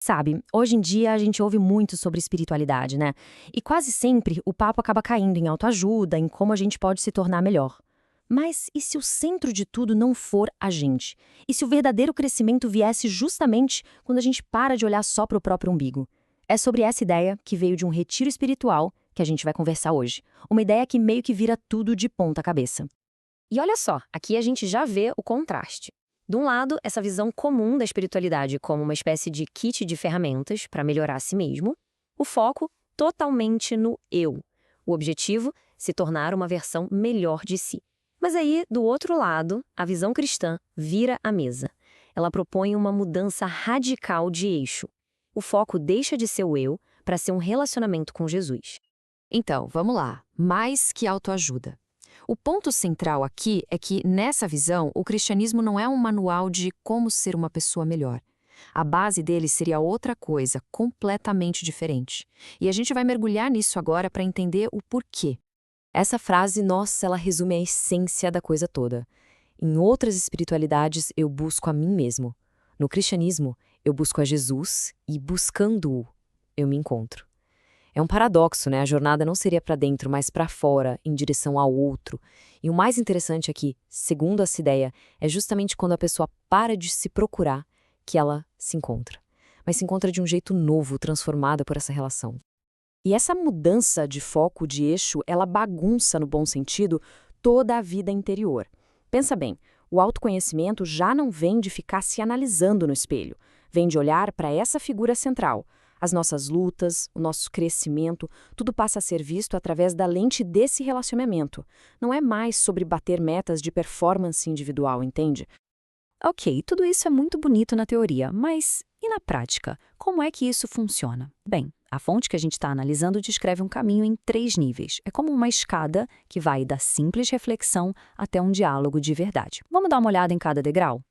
Sabe, hoje em dia a gente ouve muito sobre espiritualidade, né? E quase sempre o papo acaba caindo em autoajuda, em como a gente pode se tornar melhor. Mas e se o centro de tudo não for a gente? E se o verdadeiro crescimento viesse justamente quando a gente para de olhar só para o próprio umbigo? É sobre essa ideia que veio de um retiro espiritual que a gente vai conversar hoje. Uma ideia que meio que vira tudo de ponta cabeça. E olha só, aqui a gente já vê o contraste. De um lado, essa visão comum da espiritualidade como uma espécie de kit de ferramentas para melhorar a si mesmo, o foco totalmente no eu. O objetivo, se tornar uma versão melhor de si. Mas aí, do outro lado, a visão cristã vira a mesa. Ela propõe uma mudança radical de eixo. O foco deixa de ser o eu para ser um relacionamento com Jesus. Então, vamos lá. Mais que autoajuda. O ponto central aqui é que, nessa visão, o cristianismo não é um manual de como ser uma pessoa melhor. A base dele seria outra coisa, completamente diferente. E a gente vai mergulhar nisso agora para entender o porquê. Essa frase, nossa, ela resume a essência da coisa toda. Em outras espiritualidades, eu busco a mim mesmo. No cristianismo, eu busco a Jesus e, buscando-o, eu me encontro. É um paradoxo, né? A jornada não seria para dentro, mas para fora, em direção ao outro. E o mais interessante aqui, segundo essa ideia, é justamente quando a pessoa para de se procurar que ela se encontra. Mas se encontra de um jeito novo, transformada por essa relação. E essa mudança de foco, de eixo, ela bagunça, no bom sentido, toda a vida interior. Pensa bem, o autoconhecimento já não vem de ficar se analisando no espelho, vem de olhar para essa figura central. As nossas lutas, o nosso crescimento, tudo passa a ser visto através da lente desse relacionamento. Não é mais sobre bater metas de performance individual, entende? Ok, tudo isso é muito bonito na teoria, mas e na prática? Como é que isso funciona? Bem, a fonte que a gente está analisando descreve um caminho em 3 níveis. É como uma escada que vai da simples reflexão até um diálogo de verdade. Vamos dar uma olhada em cada degrau?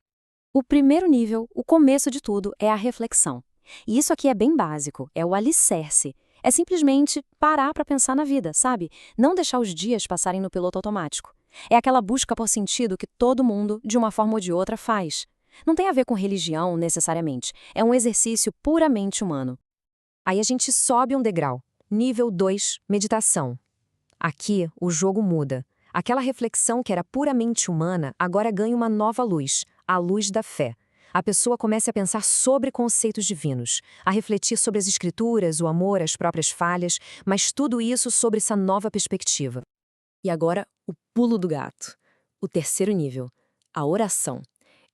O primeiro nível, o começo de tudo, é a reflexão. E isso aqui é bem básico, é o alicerce. É simplesmente parar para pensar na vida, sabe? Não deixar os dias passarem no piloto automático. É aquela busca por sentido que todo mundo, de uma forma ou de outra, faz. Não tem a ver com religião, necessariamente. É um exercício puramente humano. Aí a gente sobe um degrau. Nível 2, meditação. Aqui, o jogo muda. Aquela reflexão que era puramente humana agora ganha uma nova luz, a luz da fé. A pessoa começa a pensar sobre conceitos divinos, a refletir sobre as escrituras, o amor, as próprias falhas, mas tudo isso sobre essa nova perspectiva. E agora, o pulo do gato. O terceiro nível, a oração.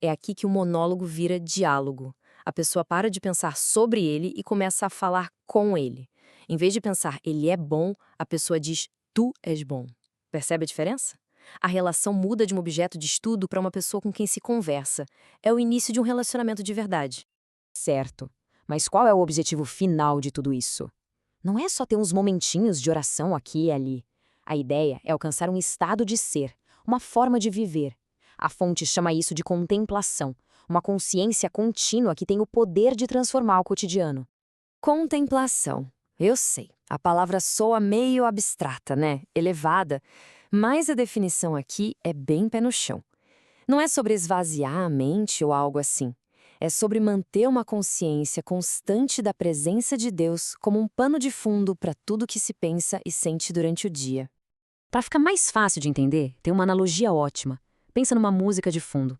É aqui que o monólogo vira diálogo. A pessoa para de pensar sobre ele e começa a falar com ele. Em vez de pensar, ele é bom, a pessoa diz, tu és bom. Percebe a diferença? A relação muda de um objeto de estudo para uma pessoa com quem se conversa. É o início de um relacionamento de verdade. Certo. Mas qual é o objetivo final de tudo isso? Não é só ter uns momentinhos de oração aqui e ali. A ideia é alcançar um estado de ser, uma forma de viver. A fonte chama isso de contemplação, uma consciência contínua que tem o poder de transformar o cotidiano. Contemplação. Eu sei, a palavra soa meio abstrata, né? Elevada. Mas a definição aqui é bem pé no chão. Não é sobre esvaziar a mente ou algo assim. É sobre manter uma consciência constante da presença de Deus como um pano de fundo para tudo que se pensa e sente durante o dia. Para ficar mais fácil de entender, tem uma analogia ótima. Pensa numa música de fundo.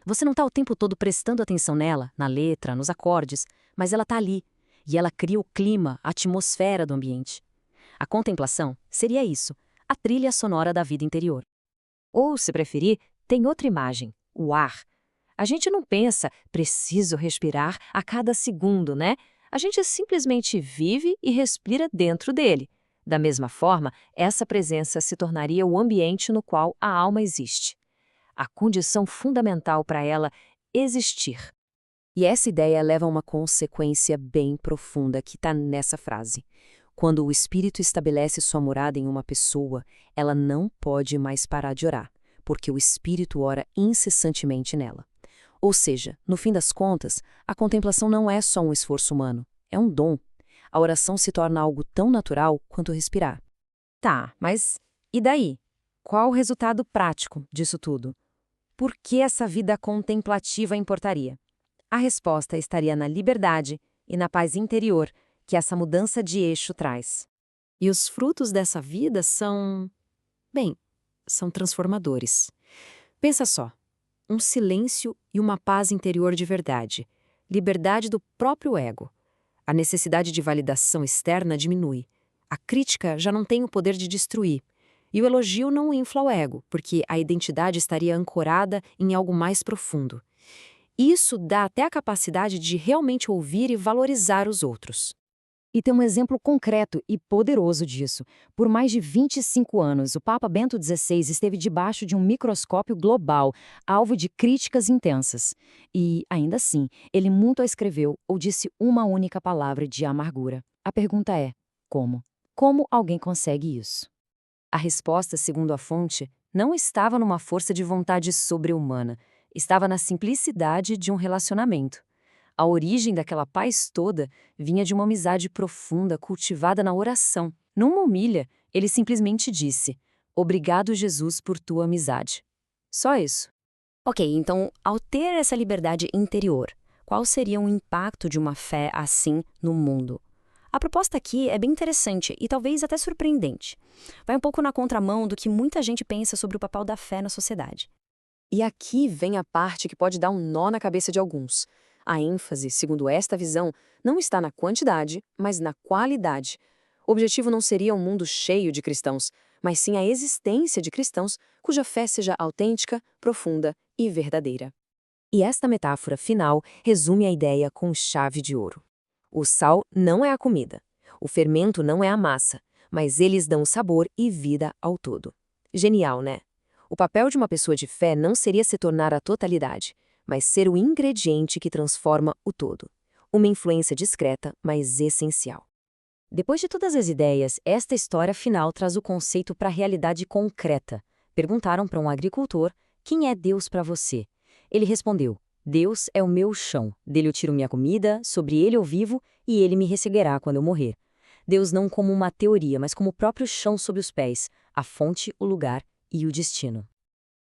Você não está o tempo todo prestando atenção nela, na letra, nos acordes, mas ela está ali. E ela cria o clima, a atmosfera do ambiente. A contemplação seria isso, a trilha sonora da vida interior. Ou, se preferir, tem outra imagem, o ar. A gente não pensa, preciso respirar a cada segundo, né? A gente simplesmente vive e respira dentro dele. Da mesma forma, essa presença se tornaria o ambiente no qual a alma existe. A condição fundamental para ela existir. E essa ideia leva a uma consequência bem profunda que está nessa frase. Quando o espírito estabelece sua morada em uma pessoa, ela não pode mais parar de orar, porque o espírito ora incessantemente nela. Ou seja, no fim das contas, a contemplação não é só um esforço humano, é um dom. A oração se torna algo tão natural quanto respirar. Tá, mas e daí? Qual o resultado prático disso tudo? Por que essa vida contemplativa importaria? A resposta estaria na liberdade, e na paz interior que essa mudança de eixo traz. E os frutos dessa vida são transformadores. Pensa só, um silêncio e uma paz interior de verdade, liberdade do próprio ego. A necessidade de validação externa diminui. A crítica já não tem o poder de destruir. E o elogio não infla o ego, porque a identidade estaria ancorada em algo mais profundo. Isso dá até a capacidade de realmente ouvir e valorizar os outros. E tem um exemplo concreto e poderoso disso. Por mais de 25 anos, o Papa Bento XVI esteve debaixo de um microscópio global, alvo de críticas intensas. E, ainda assim, ele nunca escreveu ou disse uma única palavra de amargura. A pergunta é, como? Como alguém consegue isso? A resposta, segundo a fonte, não estava numa força de vontade sobre-humana, estava na simplicidade de um relacionamento. A origem daquela paz toda vinha de uma amizade profunda cultivada na oração. Numa homilha, ele simplesmente disse: "Obrigado, Jesus, por tua amizade." Só isso. Ok, então, ao ter essa liberdade interior, qual seria o impacto de uma fé assim no mundo? A proposta aqui é bem interessante e talvez até surpreendente. Vai um pouco na contramão do que muita gente pensa sobre o papel da fé na sociedade. E aqui vem a parte que pode dar um nó na cabeça de alguns. A ênfase, segundo esta visão, não está na quantidade, mas na qualidade. O objetivo não seria um mundo cheio de cristãos, mas sim a existência de cristãos cuja fé seja autêntica, profunda e verdadeira. E esta metáfora final resume a ideia com chave de ouro. O sal não é a comida, o fermento não é a massa, mas eles dão sabor e vida ao todo. Genial, né? O papel de uma pessoa de fé não seria se tornar a totalidade, mas ser o ingrediente que transforma o todo. Uma influência discreta, mas essencial. Depois de todas as ideias, esta história final traz o conceito para a realidade concreta. Perguntaram para um agricultor: "Quem é Deus para você?" Ele respondeu: "Deus é o meu chão. Dele eu tiro minha comida, sobre ele eu vivo e ele me resseguirá quando eu morrer." Deus não como uma teoria, mas como o próprio chão sob os pés, a fonte, o lugar e o destino.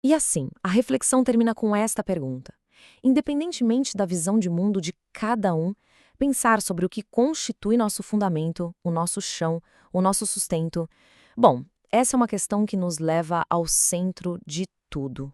E assim, a reflexão termina com esta pergunta. Independentemente da visão de mundo de cada um, pensar sobre o que constitui nosso fundamento, o nosso chão, o nosso sustento. Bom, essa é uma questão que nos leva ao centro de tudo.